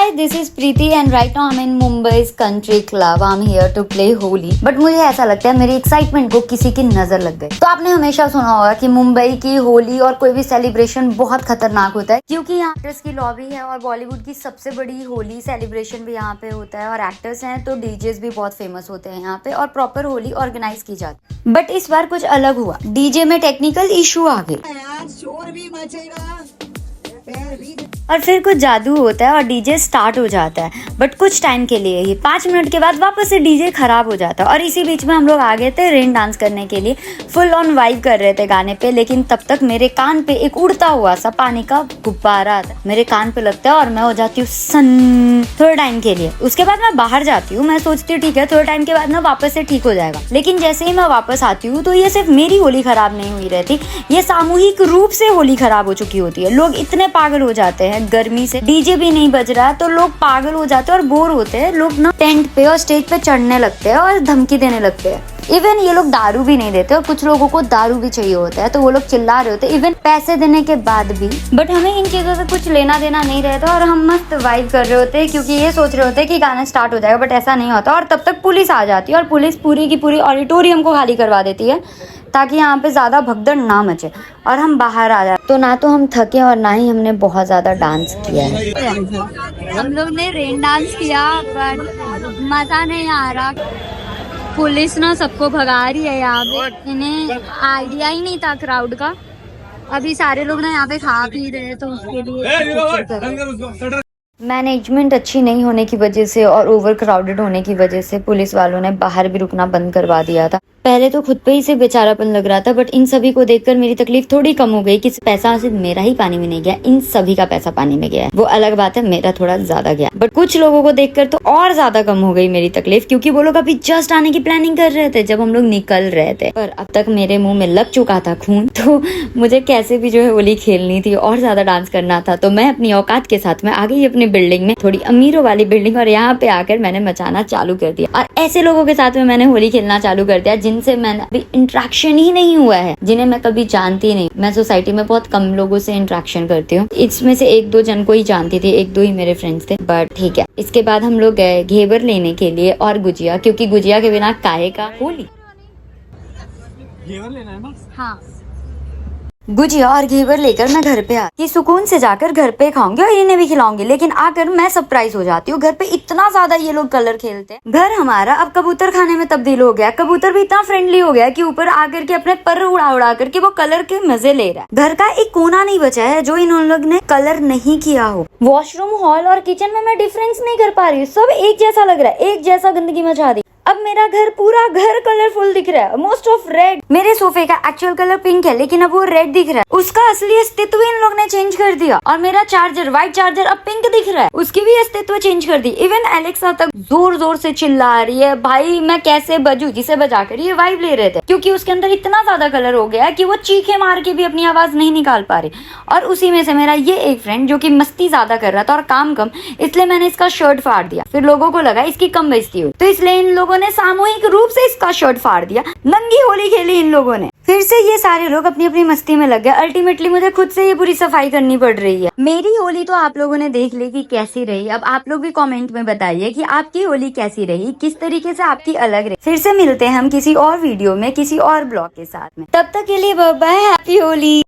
Hi, this is Preeti and right now I'm in Mumbai's country club. I'm here to play Holi. But मुझे ऐसा लगता है मेरी excitement को किसी की नजर लग गई। तो आपने हमेशा सुना होगा कि मुंबई की होली और कोई भी सेलिब्रेशन बहुत खतरनाक होता है, क्योंकि यहाँ एक्टर्स की लॉबी है और बॉलीवुड की सबसे बड़ी होली सेलिब्रेशन भी यहाँ पे होता है और एक्टर्स हैं तो डीजेस भी बहुत फेमस होते हैं यहाँ पे और प्रॉपर होली ऑर्गेनाइज की जाती है। बट इस बार कुछ अलग हुआ, डीजे में टेक्निकल इशू आ गए शोर भी मचेगा और फिर कुछ जादू होता है और डीजे स्टार्ट हो जाता है, बट कुछ टाइम के लिए ही। 5 मिनट के बाद वापस से डीजे खराब हो जाता है और इसी बीच में हम लोग आ गए थे रेन डांस करने के लिए। फुल ऑन वाइब कर रहे थे गाने पे, लेकिन तब तक मेरे कान पे एक उड़ता हुआ सा पानी का गुब्बारा आता मेरे कान पे लगता है और मैं हो जाती हूँ सन थोड़े टाइम के लिए। उसके बाद मैं बाहर जाती हूँ, मैं सोचती हूँ ठीक है थोड़े टाइम के बाद ना वापस से ठीक हो जाएगा, लेकिन जैसे ही मैं वापस आती हूँ तो ये सिर्फ मेरी होली खराब नहीं हुई रहती, ये सामूहिक रूप से होली खराब हो चुकी होती है। लोग इतने पागल हो जाते हैं गर्मी से, डीजे भी नहीं बज रहा है तो लोग पागल हो जाते हैं और बोर होते हैं। लोग ना टेंट पे और स्टेज पे चढ़ने लगते हैं और धमकी देने लगते हैं। इवन ये लोग दारू भी नहीं देते और कुछ लोगों को दारू भी चाहिए होता है तो वो लोग चिल्ला रहे होते हैं इवन पैसे देने के बाद भी। बट हमें इन चीजों से कुछ लेना देना नहीं रहता और हम मस्त वाइब कर रहे होते हैं, क्योंकि ये सोच रहे होते हैं कि गाना स्टार्ट हो जाएगा, बट ऐसा नहीं होता। और तब तक पुलिस आ जाती है और पुलिस पूरी की पूरी ऑडिटोरियम को खाली करवा देती है ताकि यहाँ पे ज्यादा भगदड़ ना मचे और हम बाहर आ जाए। तो ना तो हम थके और ना ही हमने बहुत ज्यादा डांस किया है। हम लोग ने रेन डांस किया बट मजा नहीं आ रहा। पुलिस ना सबको भगा रही है यहाँ पे, इन्हें आइडिया ही नहीं था क्राउड का। अभी सारे लोग ना यहाँ पे खा पी रहे हैं तो उसके लिए मैनेजमेंट अच्छी नहीं होने की वजह से और ओवर क्राउडेड होने की वजह से पुलिस वालों ने बाहर भी रुकना बंद करवा दिया था। पहले तो खुद पे ही से बेचारापन लग रहा था, बट इन सभी को देखकर मेरी तकलीफ थोड़ी कम हो गई कि पैसा सिर्फ मेरा ही पानी में नहीं गया, इन सभी का पैसा पानी में गया है। वो अलग बात है, मेरा थोड़ा ज्यादा गया, बट कुछ लोगों को देखकर तो और ज्यादा कम हो गई मेरी तकलीफ, क्योंकि वो लोग अभी जस्ट आने की प्लानिंग कर रहे थे जब हम लोग निकल रहे थे। पर अब तक मेरे मुंह में लग चुका था खून, तो मुझे कैसे भी जो है होली खेलनी थी और ज्यादा डांस करना था। तो मैं अपनी औकात के साथ में आ गई अपनी बिल्डिंग में, थोड़ी अमीरों वाली बिल्डिंग, और यहाँ पे आकर मैंने मचाना चालू कर दिया। और ऐसे लोगों के साथ में मैंने होली खेलना चालू कर दिया जिनसे मैंने अभी इंटरेक्शन ही नहीं हुआ है, जिन्हें मैं कभी जानती नहीं। मैं सोसाइटी में बहुत कम लोगों से इंटरेक्शन करती हूँ, इसमें से 1-2 जन को ही जानती थी, 1-2 ही मेरे फ्रेंड्स थे, बट ठीक है। इसके बाद हम लोग गए घेवर लेने के लिए और गुजिया, क्योंकि गुजिया के बिना काहे का होली। घेवर लेना है ना? हाँ, गुजिया और घेवर लेकर मैं घर पे कि सुकून से जाकर घर पे खाऊंगी और इन्हें भी खिलाऊंगी, लेकिन आकर मैं सरप्राइज हो जाती हूँ। घर पे इतना ज्यादा ये लोग कलर खेलते हैं। घर हमारा अब कबूतर खाने में तब्दील हो गया। कबूतर भी इतना फ्रेंडली हो गया कि ऊपर आकर के अपने पर उड़ा उड़ा करके वो कलर के मजे ले रहा है। घर का एक कोना नहीं बचा है जो इन लोग ने कलर नहीं किया हो। वॉशरूम, हॉल और किचन में मैं डिफरेंस नहीं कर पा रही हूँ, सब एक जैसा लग रहा है, एक जैसा गंदगी मचा दी। अब मेरा घर, पूरा घर कलरफुल दिख रहा है, मोस्ट ऑफ रेड। मेरे सोफे का एक्चुअल कलर पिंक है लेकिन अब वो रेड दिख रहा है, उसका असली अस्तित्व इन लोग ने चेंज कर दिया। और मेरा चार्जर, व्हाइट चार्जर, अब पिंक दिख रहा है, उसकी भी अस्तित्व चेंज कर दी। इवन एलेक्सा तक जोर जोर से चिल्ला रही है। भाई मैं कैसे बजू, जिसे बजाकर ये वाइब ले रहे थे, क्योंकि उसके अंदर इतना ज्यादा कलर हो गया कि वो चीखे मार के भी अपनी आवाज नहीं निकाल पा रही। और उसी में से मेरा ये एक फ्रेंड जो कि मस्ती ज्यादा कर रहा था और काम कम, इसलिए मैंने इसका शर्ट फाड़ दिया। फिर लोगों को लगा इसकी कम बेइज्जती हुई, तो इसलिए इन लोगों ने सामूहिक रूप से इसका शर्ट फाड़ दिया। नंगी होली खेली इन लोगों ने। फिर से ये सारे लोग अपनी अपनी मस्ती में लग गए। अल्टीमेटली मुझे खुद से ये पूरी सफाई करनी पड़ रही है। मेरी होली तो आप लोगों ने देख ली कि कैसी रही। अब आप लोग भी कमेंट में बताइए कि आपकी होली कैसी रही, किस तरीके से आपकी अलग रही। फिर से मिलते हैं हम किसी और वीडियो में, किसी और ब्लॉग के साथ में। तब तक के लिए बाय बाय, हैप्पी होली।